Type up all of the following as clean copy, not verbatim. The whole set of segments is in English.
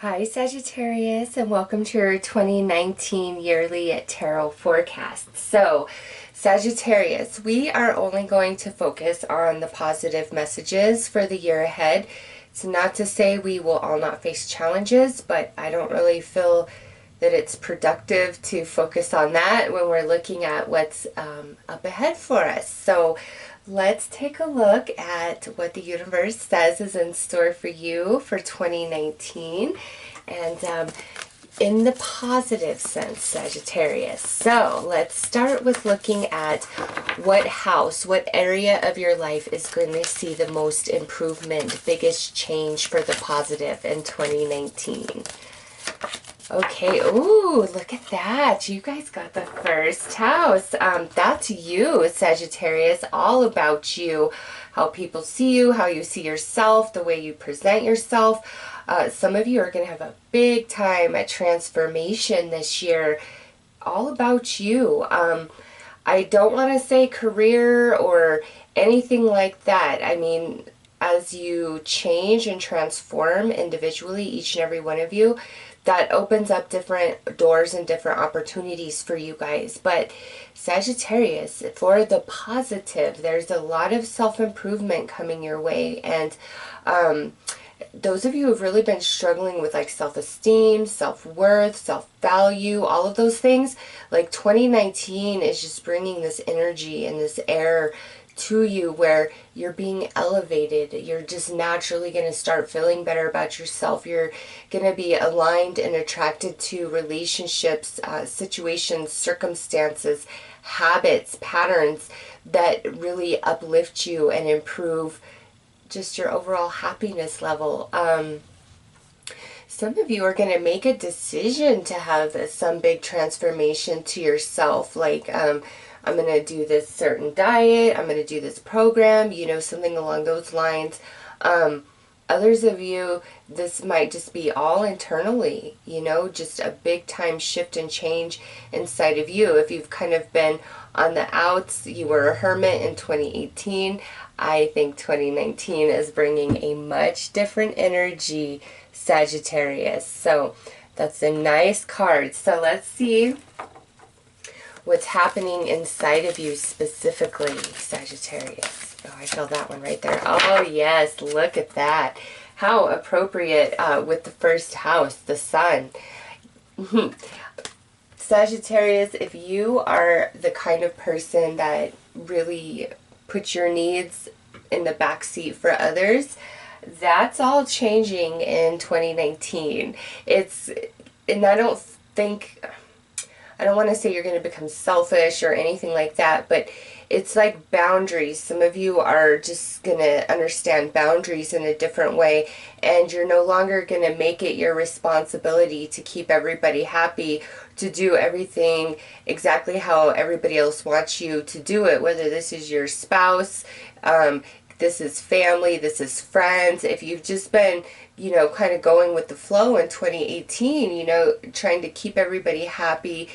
Hi Sagittarius, and welcome to your 2019 yearly tarot forecast. So Sagittarius, we are only going to focus on the positive messages for the year ahead. It's not to say we will all not face challenges, but I don't really feel that it's productive to focus on that when we're looking at what's up ahead for us. So let's take a look at what the universe says is in store for you for 2019. And in the positive sense, Sagittarius. So let's start with looking at what house, what area of your life is going to see the most improvement, biggest change for the positive in 2019. Okay, ooh, look at that. You guys got the first house. That's you, Sagittarius, all about you, how people see you, how you see yourself, the way you present yourself. Some of you are going to have a big time at transformation this year, all about you. I don't want to say career or anything like that. I mean, as you change and transform individually, each and every one of you, that opens up different doors and different opportunities for you guys. But Sagittarius, for the positive, there's a lot of self-improvement coming your way. And those of you who've really been struggling with like self-esteem, self-worth, self-value, all of those things, like 2019 is just bringing this energy and this air to you where you're being elevated. You're just naturally going to start feeling better about yourself. You're going to be aligned and attracted to relationships, situations, circumstances, habits, patterns that really uplift you and improve just your overall happiness level. Some of you are going to make a decision to have some big transformation to yourself, like I'm going to do this certain diet, I'm going to do this program, you know, something along those lines. Others of you, this might just be all internally, you know, just a big time shift and change inside of you. If you've kind of been on the outs, you were a hermit in 2018, I think 2019 is bringing a much different energy, Sagittarius. So that's a nice card. So let's see what's happening inside of you specifically, Sagittarius. Oh, I feel that one right there. Oh, yes, look at that. How appropriate with the first house, the sun. Sagittarius, if you are the kind of person that really puts your needs in the back seat for others, that's all changing in 2019. And I don't want to say you're going to become selfish or anything like that, but it's like boundaries. Some of you are just going to understand boundaries in a different way, and you're no longer going to make it your responsibility to keep everybody happy, to do everything exactly how everybody else wants you to do it, whether this is your spouse, this is family, this is friends. If you've just been, you know, kind of going with the flow in 2018, you know, trying to keep everybody happy,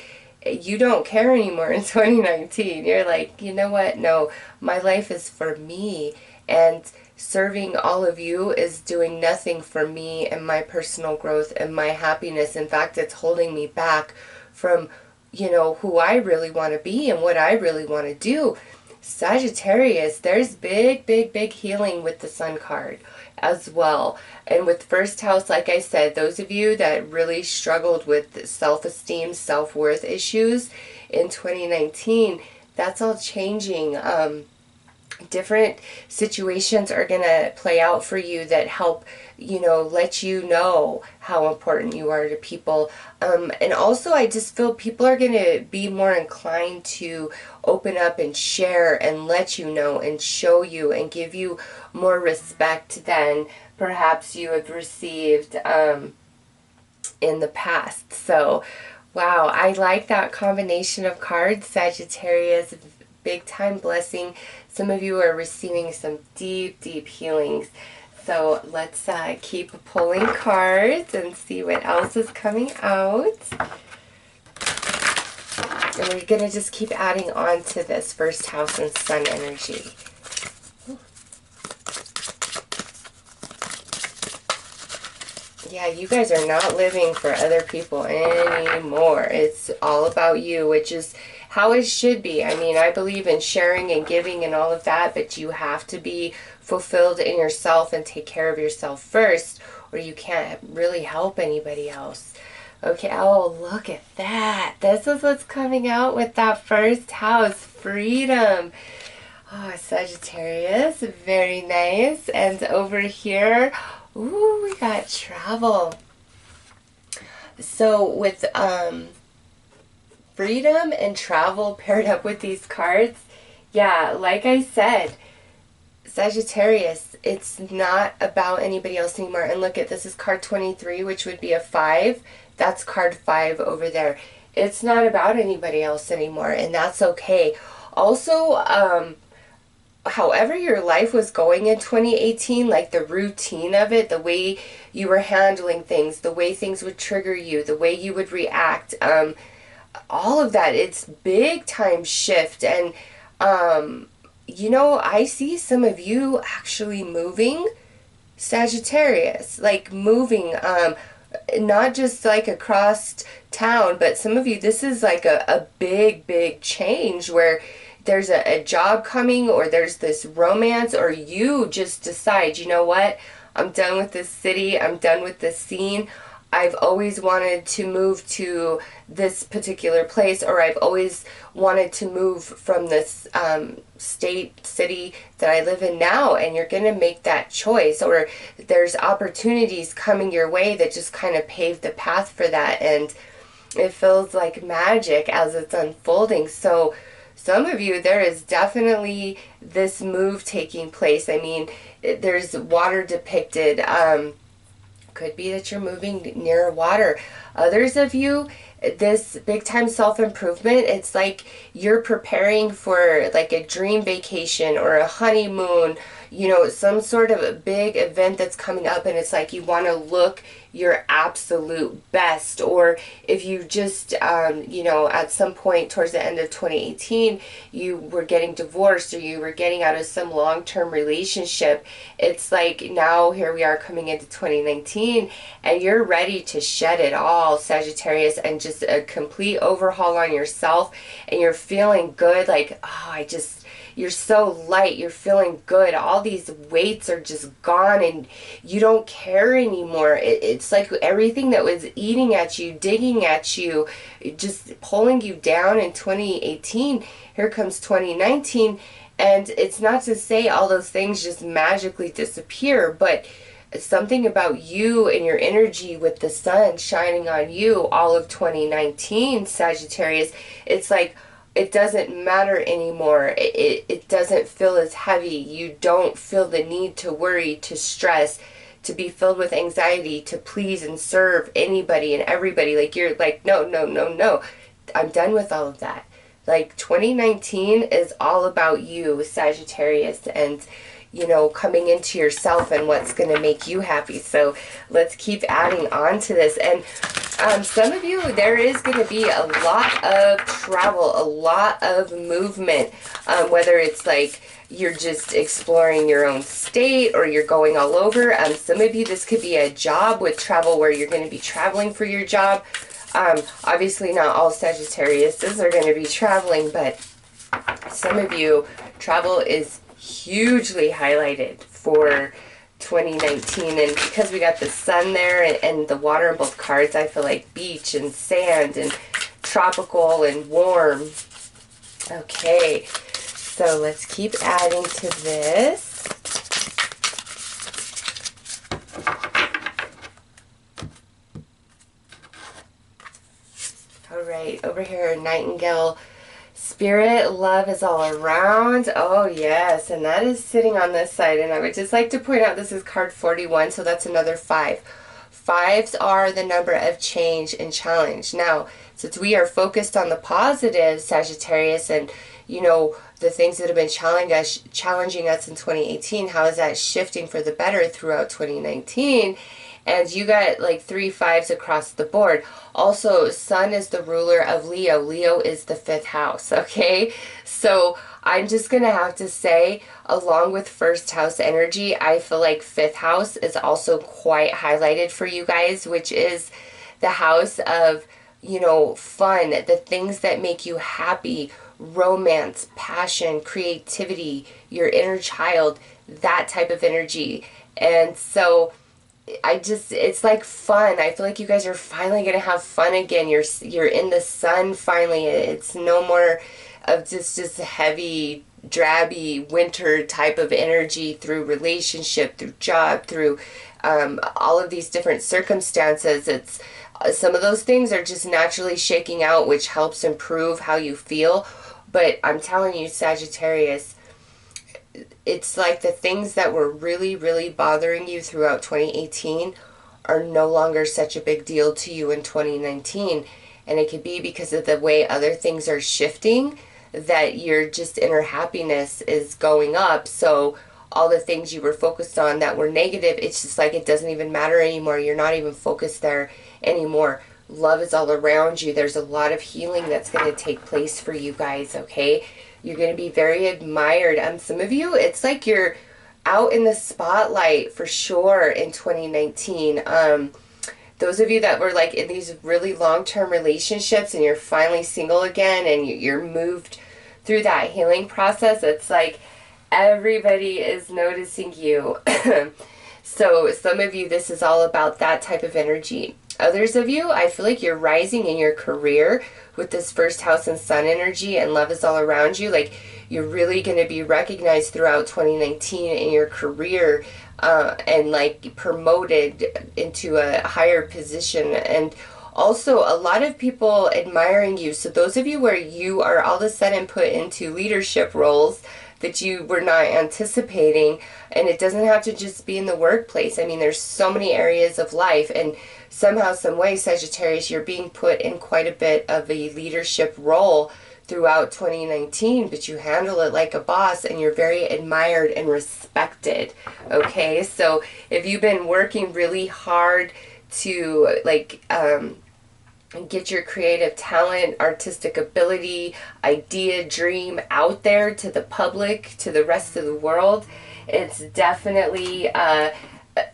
you don't care anymore in 2019. You're like, you know what? No, my life is for me, and serving all of you is doing nothing for me and my personal growth and my happiness. In fact, it's holding me back from, you know, who I really want to be and what I really want to do. Sagittarius, there's big, big, big healing with the Sun card as well. And with first house, like I said, those of you that really struggled with self-esteem, self-worth issues in 2019, that's all changing. Different situations are going to play out for you that help, you know, let you know how important you are to people. And also, I just feel people are going to be more inclined to open up and share and let you know and show you and give you more respect than perhaps you have received in the past. So, wow, I like that combination of cards, Sagittarius. Big time blessing. Some of you are receiving some deep, deep healings. So let's keep pulling cards and see what else is coming out. And we're going to just keep adding on to this first house and sun energy. Yeah, you guys are not living for other people anymore. It's all about you, which is how it should be. I mean, I believe in sharing and giving and all of that, but you have to be fulfilled in yourself and take care of yourself first, or you can't really help anybody else. Okay, oh, look at that. This is what's coming out with that first house, freedom. Oh, Sagittarius, very nice. And over here, ooh, we got travel. So with freedom and travel paired up with these cards, yeah, like I said, Sagittarius, it's not about anybody else anymore. And look at, this is card 23, which would be a 5. That's card 5 over there. It's not about anybody else anymore, and that's okay. Also, however your life was going in 2018, like the routine of it, the way you were handling things, the way things would trigger you, the way you would react, all of that, it's big time shift. And you know, I see some of you actually moving, Sagittarius, like moving, not just like across town, but some of you, this is like a big change where there's a job coming, or there's this romance, or you just decide, you know what, I'm done with this city, I'm done with this scene. I've always wanted to move to this particular place, or I've always wanted to move from this city that I live in now, and you're going to make that choice, or there's opportunities coming your way that just kind of pave the path for that, and it feels like magic as it's unfolding. So some of you, there is definitely this move taking place. I mean, there's water depicted. Could be that you're moving near water. Others of you, this big time self-improvement, it's like you're preparing for like a dream vacation or a honeymoon, you know, some sort of a big event that's coming up, and it's like you want to look your absolute best. Or if you just, you know, at some point towards the end of 2018, you were getting divorced, or you were getting out of some long-term relationship, it's like now here we are coming into 2019, and you're ready to shed it all, Sagittarius, and just a complete overhaul on yourself, and you're feeling good, like, oh, you're so light, you're feeling good, all these weights are just gone, and you don't care anymore. It's like everything that was eating at you, digging at you, just pulling you down in 2018, here comes 2019, and it's not to say all those things just magically disappear, but something about you and your energy with the sun shining on you all of 2019, Sagittarius, it's like, it doesn't matter anymore. It doesn't feel as heavy. You don't feel the need to worry, to stress, to be filled with anxiety, to please and serve anybody and everybody. Like, you're like, no. I'm done with all of that. Like, 2019 is all about you, Sagittarius, and, you know, coming into yourself and what's going to make you happy. So let's keep adding on to this. And some of you, there is going to be a lot of travel, a lot of movement, whether it's like you're just exploring your own state or you're going all over. Some of you, this could be a job with travel where you're going to be traveling for your job. Obviously not all Sagittariuses are going to be traveling, but some of you, travel is hugely highlighted for 2019, and because we got the sun there and the water in both cards, I feel like beach and sand and tropical and warm. Okay, so let's keep adding to this. All right, over here, Nightingale Spirit, love is all around. Oh, yes. And that is sitting on this side. And I would just like to point out this is card 41, so that's another 5. 5s are the number of change and challenge. Now, since we are focused on the positive, Sagittarius, and, you know, the things that have been challenging us in 2018, how is that shifting for the better throughout 2019? And you got like 3 5s across the board. Also, Sun is the ruler of Leo. Leo is the 5th house, okay? So I'm just going to have to say, along with 1st house energy, I feel like 5th house is also quite highlighted for you guys, which is the house of, you know, fun, the things that make you happy, romance, passion, creativity, your inner child, that type of energy. And so it's like fun. I feel like you guys are finally going to have fun again. You're in the sun finally. It's no more of just heavy, drabby winter type of energy through relationship, through job, through all of these different circumstances. It's some of those things are just naturally shaking out, which helps improve how you feel. But I'm telling you, Sagittarius, it's like the things that were really, really bothering you throughout 2018 are no longer such a big deal to you in 2019. And it could be because of the way other things are shifting that your just inner happiness is going up. So all the things you were focused on that were negative, it's just like it doesn't even matter anymore. You're not even focused there anymore. Love is all around you. There's a lot of healing that's going to take place for you guys, okay? You're going to be very admired. Some of you, it's like you're out in the spotlight for sure in 2019. Those of you that were like in these really long-term relationships and you're finally single again and you're moved through that healing process, it's like everybody is noticing you. So some of you, this is all about that type of energy. Others of you, I feel like you're rising in your career with this 1st house and sun energy, and love is all around you. Like, you're really going to be recognized throughout 2019 in your career and like promoted into a higher position. And also a lot of people admiring you. So those of you where you are all of a sudden put into leadership roles that you were not anticipating, and it doesn't have to just be in the workplace. I mean, there's so many areas of life, and somehow, some way, Sagittarius, you're being put in quite a bit of a leadership role throughout 2019, but you handle it like a boss and you're very admired and respected, okay? So if you've been working really hard to like get your creative talent, artistic ability, idea, dream out there to the public, to the rest of the world, it's definitely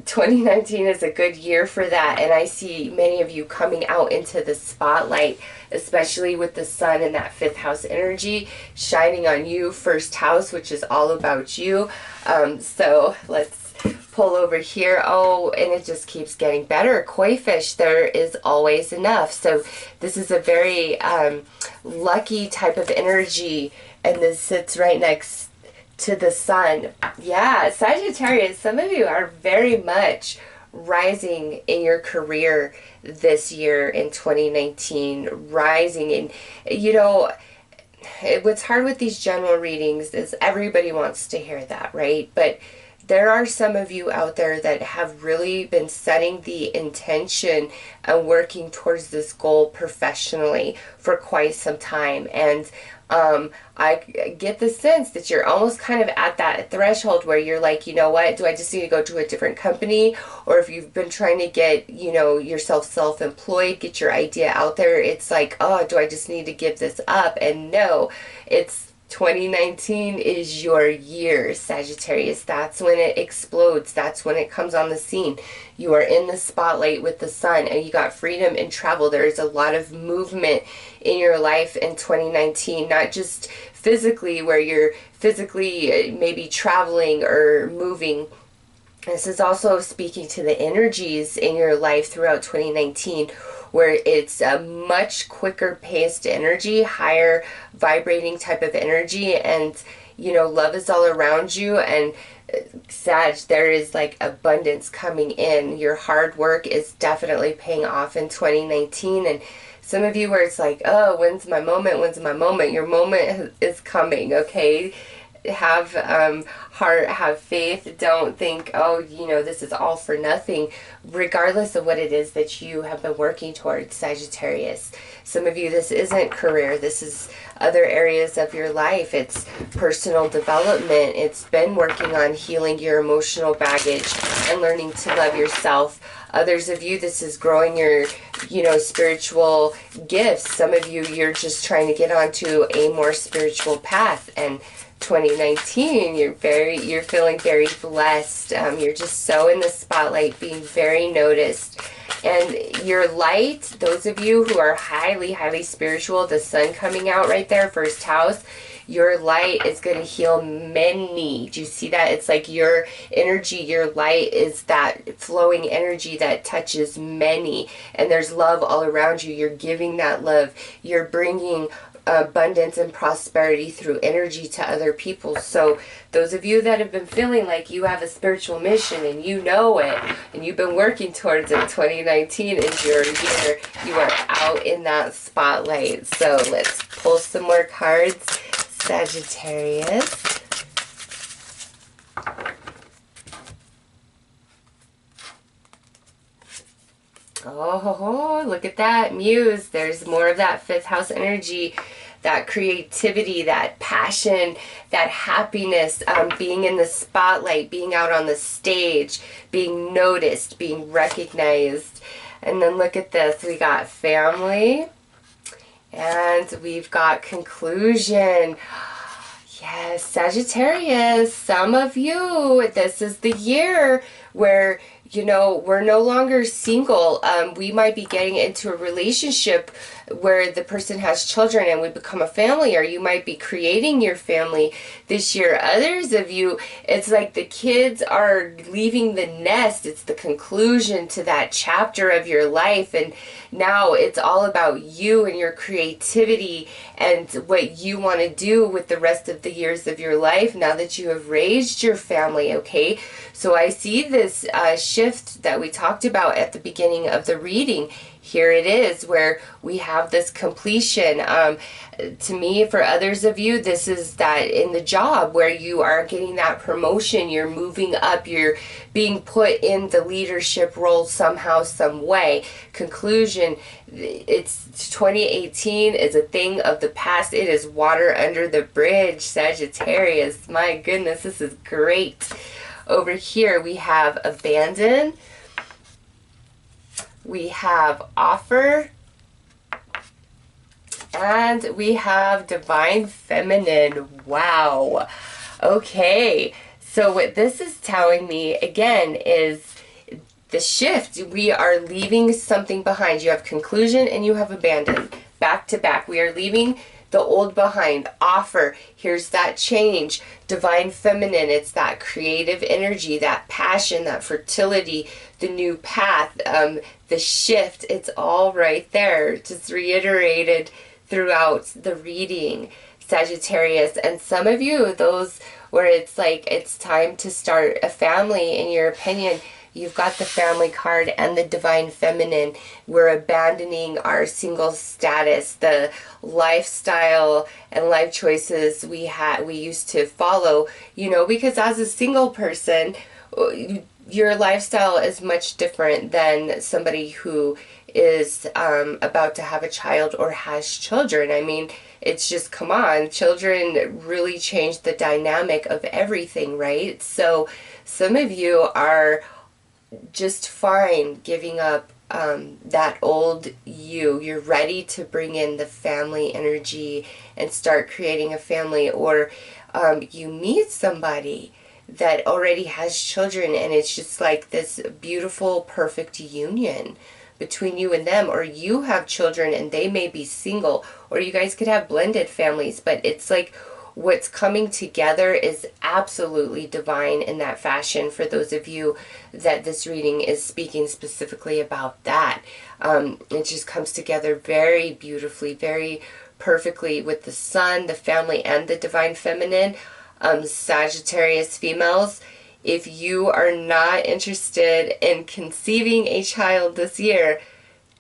2019 is a good year for that. And I see many of you coming out into the spotlight, especially with the sun and that 5th house energy shining on you, 1st house, which is all about you. So let's pull over here. Oh, and it just keeps getting better. Koi fish, there is always enough. So this is a very lucky type of energy, and this sits right next to the sun. Yeah, Sagittarius, some of you are very much rising in your career this year in 2019, rising in, you know, what's hard with these general readings is everybody wants to hear that, right? But there are some of you out there that have really been setting the intention and working towards this goal professionally for quite some time. And I get the sense that you're almost kind of at that threshold where you're like, you know what, do I just need to go to a different company? Or if you've been trying to get, you know, yourself self-employed, get your idea out there, it's like, oh, do I just need to give this up? And no, it's 2019 is your year, Sagittarius. That's when it explodes. That's when it comes on the scene. You are in the spotlight with the sun, and you got freedom and travel. There is a lot of movement in your life in 2019, not just physically, where you're physically maybe traveling or moving. This is also speaking to the energies in your life throughout 2019, where it's a much quicker paced energy, higher vibrating type of energy, and, you know, love is all around you. And Sag, there is like abundance coming in. Your hard work is definitely paying off in 2019. And some of you where it's like, oh, when's my moment? When's my moment? Your moment is coming, okay? have heart, have faith. Don't think, oh, you know, this is all for nothing, regardless of what it is that you have been working towards, Sagittarius. Some of you, this isn't career. This is other areas of your life. It's personal development. It's been working on healing your emotional baggage and learning to love yourself. Others of you, this is growing your, you know, spiritual gifts. Some of you, you're just trying to get onto a more spiritual path. And 2019, you're feeling very blessed. You're just so in the spotlight, being very noticed. And your light, those of you who are highly, highly spiritual, the sun coming out right there, first house, your light is going to heal many. Do you see that? It's like your energy, your light is that flowing energy that touches many. And there's love all around you. You're giving that love. You're bringing abundance and prosperity through energy to other people. So those of you that have been feeling like you have a spiritual mission and you know it and you've been working towards it, 2019 is your year. You are out in that spotlight. So let's pull some more cards. Sagittarius. Oh, look at that. Muse. There's more of that fifth house energy, that creativity, that passion, that happiness, being in the spotlight, being out on the stage, being noticed, being recognized. And then look at this. We got family. And we've got conclusion. Yes, Sagittarius, some of you, this is the year where, you know, we're no longer single. We might be getting into a relationship where the person has children and we become a family, or you might be creating your family this year. Others of you, it's like the kids are leaving the nest. It's the conclusion to that chapter of your life, and now it's all about you and your creativity and what you want to do with the rest of the years of your life now that you have raised your family, okay? So I see this shift that we talked about at the beginning of the reading. Here it is, where we have this completion. To me, for others of you, this is that in the job where you are getting that promotion, you're moving up, you're being put in the leadership role somehow, some way. Conclusion, it's 2018 is a thing of the past. It is water under the bridge, Sagittarius. My goodness, this is great. Over here, we have abandon. We have offer, and we have divine feminine. Wow. Okay, so what this is telling me again is the shift. We are leaving something behind. You have conclusion and you have abandon, back to back. We are leaving the old behind. Offer, here's that change. Divine feminine, it's that creative energy, that passion, that fertility, the new path, the shift. It's all right there, just reiterated throughout the reading, Sagittarius. And some of you, those where it's like it's time to start a family, in your opinion, you've got the family card and the divine feminine. We're abandoning our single status, the lifestyle and life choices we used to follow, you know, because as a single person, your lifestyle is much different than somebody who is about to have a child or has children. I mean, it's just, come on, children really change the dynamic of everything, right? So some of you are just fine giving up that old you. You're ready to bring in the family energy and start creating a family, or you meet somebody that already has children and it's just like this beautiful, perfect union between you and them, or you have children and they may be single, or you guys could have blended families, but it's like what's coming together is absolutely divine in that fashion. For those of you that this reading is speaking specifically about that, it just comes together very beautifully, very perfectly with the sun, the family, and the divine feminine. Sagittarius females, if you are not interested in conceiving a child this year,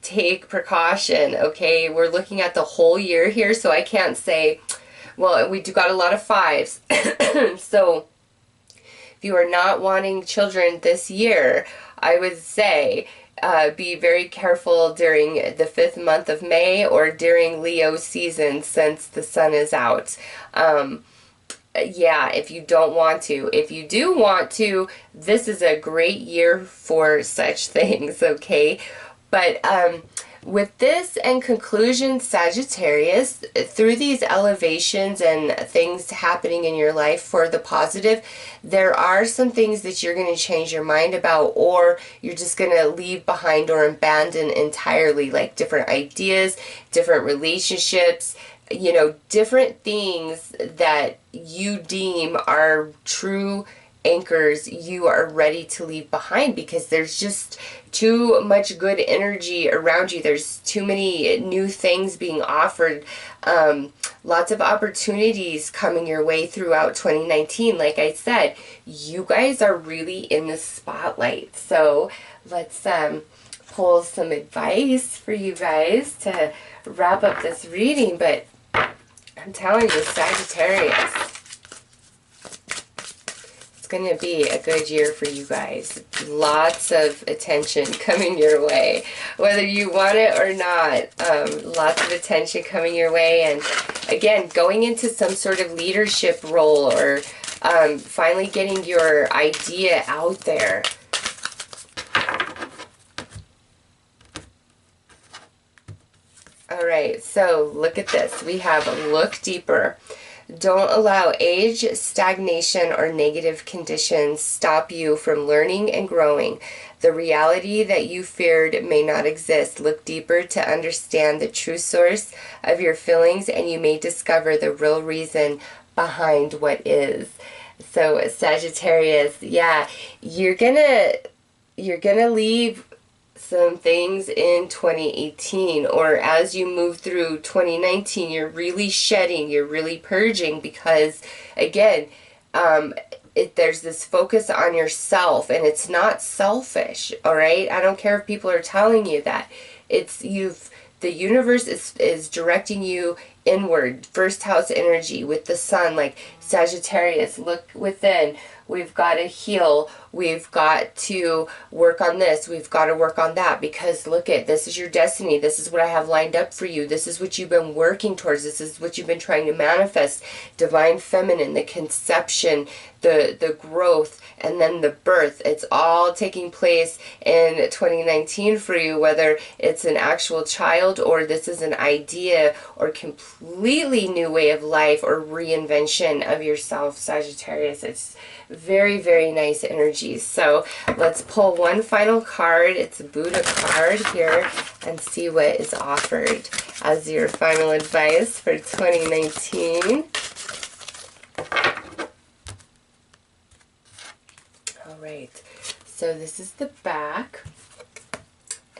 take precaution, okay? We're looking at the whole year here, so I can't say Well, we do got a lot of 5s. So if you are not wanting children this year, I would say be very careful during the 5th month of May or during Leo season, since the sun is out. Yeah, if you don't want to. If you do want to, this is a great year for such things, okay? But with this and conclusion, Sagittarius, through these elevations and things happening in your life for the positive, there are some things that you're going to change your mind about, or you're just going to leave behind or abandon entirely, like different ideas, different relationships, you know, different things that you deem are true anchors you are ready to leave behind, because there's just too much good energy around you. There's too many new things being offered, lots of opportunities coming your way throughout 2019. Like I said, you guys are really in the spotlight. So let's pull some advice for you guys to wrap up this reading. But I'm telling you, Sagittarius, it's going to be a good year for you guys. Lots of attention coming your way, whether you want it or not. Lots of attention coming your way, and again, going into some sort of leadership role, or finally getting your idea out there. All right, so look at this. We have look deeper. Don't allow age, stagnation, or negative conditions stop you from learning and growing. The reality that you feared may not exist. Look deeper to understand the true source of your feelings, and you may discover the real reason behind what is. So Sagittarius, yeah, you're gonna leave some things in 2018, or as you move through 2019, you're really shedding, you're really purging, because again, there's this focus on yourself, and it's not selfish, all right? I don't care if people are telling you that. The universe is directing you inward. First house energy with the sun, like Sagittarius, look within. We've got to heal. We've got to work on this. We've got to work on that, because look at, this is your destiny. This is what I have lined up for you. This is what you've been working towards. This is what you've been trying to manifest. Divine feminine, the conception, the growth, and then the birth. It's all taking place in 2019 for you, whether it's an actual child, or this is an idea, or completely new way of life, or reinvention of yourself, Sagittarius. It's very, very nice energies. So let's pull one final card. It's a Buddha card here, and see what is offered as your final advice for 2019. All right, so this is the back.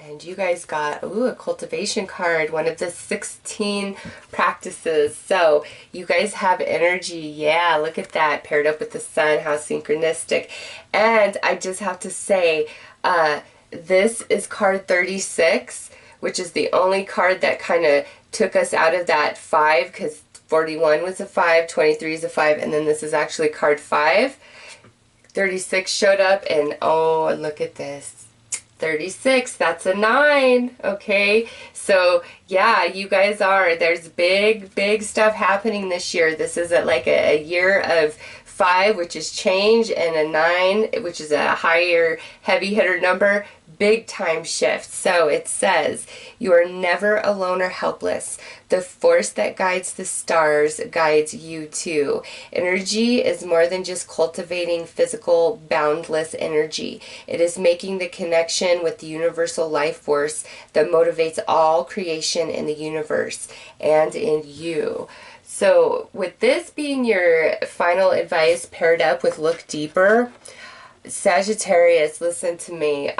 And you guys got, a cultivation card, one of the 16 practices. So you guys have energy. Yeah, look at that. Paired up with the sun. How synchronistic. And I just have to say, this is card 36, which is the only card that kind of took us out of that 5, because 41 was a 5, 23 is a 5, and then this is actually card 5. 36 showed up, and oh, look at this. 36, that's a 9, okay? So, yeah, you guys there's big stuff happening this year. This is like a year of 5, which is change, and a 9, which is a higher, heavy hitter number. Big time shift. So it says, you are never alone or helpless. The force that guides the stars guides you too. Energy is more than just cultivating physical, boundless energy. It is making the connection with the universal life force that motivates all creation in the universe and in you. So with this being your final advice paired up with look deeper, Sagittarius, listen to me.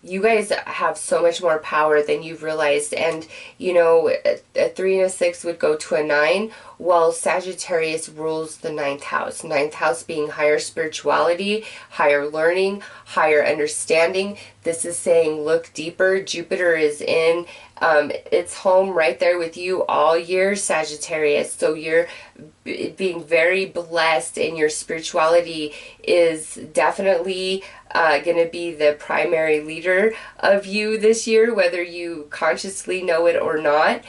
you guys have so much more power than you've realized. And, you know, a 3 and a 6 would go to a 9. Well, Sagittarius rules the 9th house. 9th house being higher spirituality, higher learning, higher understanding. This is saying look deeper. Jupiter is in its home right there with you all year, Sagittarius. So you're being very blessed, and your spirituality is definitely going to be the primary leader of you this year, whether you consciously know it or not.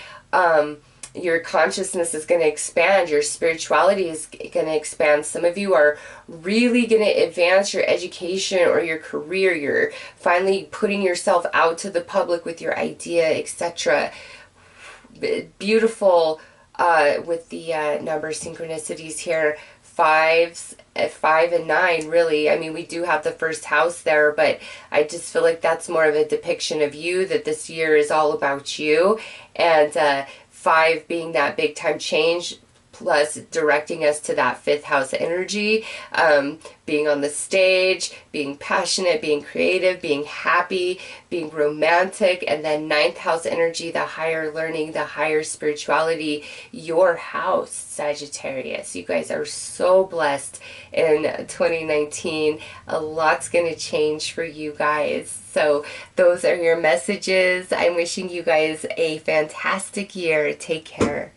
Your consciousness is going to expand. Your spirituality is going to expand. Some of you are really going to advance your education or your career. You're finally putting yourself out to the public with your idea, etc. Beautiful with the number synchronicities here. 5 and 9, really. I mean, we do have the first house there, but I just feel like that's more of a depiction of you, that this year is all about you. And 5 being that big time change, plus directing us to that 5th house energy, being on the stage, being passionate, being creative, being happy, being romantic, and then 9th house energy, the higher learning, the higher spirituality, your house, Sagittarius. You guys are so blessed in 2019. A lot's going to change for you guys. So those are your messages. I'm wishing you guys a fantastic year. Take care.